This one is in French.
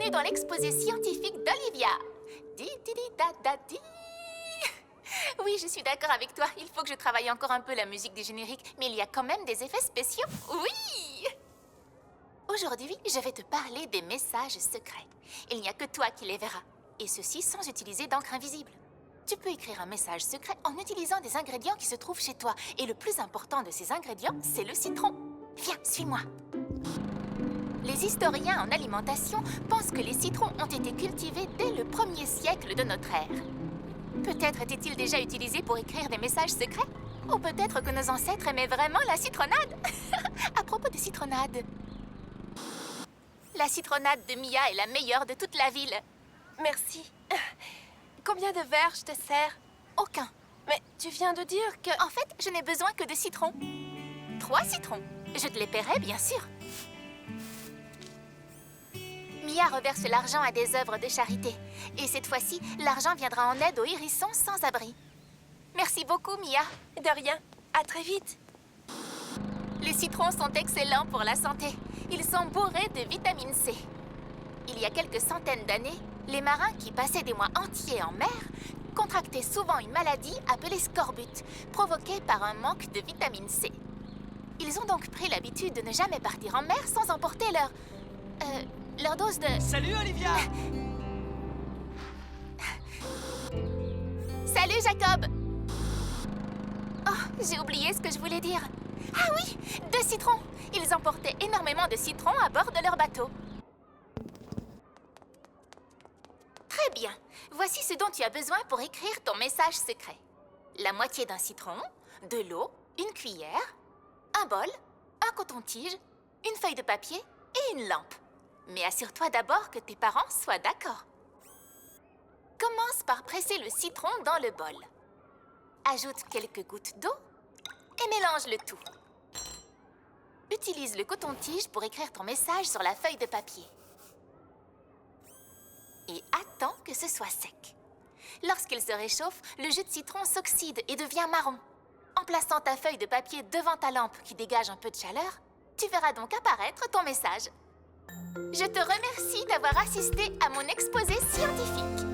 bienvenue dans l'exposé scientifique d'Olivia. Di di di da da di. Oui, je suis d'accord avec toi. Il faut que je travaille encore un peu la musique des génériques, mais il y a quand même des effets spéciaux. Oui! Aujourd'hui, je vais te parler des messages secrets. Il n'y a que toi qui les verras, et ceci sans utiliser d'encre invisible. Tu peux écrire un message secret en utilisant des ingrédients qui se trouvent chez toi, et le plus important de ces ingrédients, c'est le citron. Viens, suis-moi. Les historiens en alimentation pensent que les citrons ont été cultivés dès le 1er siècle de notre ère. Peut-être étaient-ils déjà utilisés pour écrire des messages secrets? Ou peut-être que nos ancêtres aimaient vraiment la citronnade? À propos de citronnade, la citronnade de Mia est la meilleure de toute la ville. Merci. Combien de verres je te sers? Aucun. Mais tu viens de dire que... En fait, je n'ai besoin que de citrons. 3 citrons. Je te les paierai, bien sûr. Mia reverse l'argent à des œuvres de charité. Et cette fois-ci, l'argent viendra en aide aux hérissons sans abri. Merci beaucoup, Mia. De rien. À très vite. Les citrons sont excellents pour la santé. Ils sont bourrés de vitamine C. Il y a quelques centaines d'années, les marins qui passaient des mois entiers en mer contractaient souvent une maladie appelée scorbut, provoquée par un manque de vitamine C. Ils ont donc pris l'habitude de ne jamais partir en mer sans emporter leur dose de... Salut Olivia! Salut Jacob! Oh, j'ai oublié ce que je voulais dire. Ah oui, 2 citrons! Ils emportaient énormément de citrons à bord de leur bateau. Très bien. Voici ce dont tu as besoin pour écrire ton message secret. La moitié d'un citron, de l'eau, une cuillère, un bol, un coton-tige, une feuille de papier et une lampe. Mais assure-toi d'abord que tes parents soient d'accord. Commence par presser le citron dans le bol. Ajoute quelques gouttes d'eau et mélange le tout. Utilise le coton-tige pour écrire ton message sur la feuille de papier. Et attends que ce soit sec. Lorsqu'il se réchauffe, le jus de citron s'oxyde et devient marron. En plaçant ta feuille de papier devant ta lampe qui dégage un peu de chaleur, tu verras donc apparaître ton message. Je te remercie d'avoir assisté à mon exposé scientifique.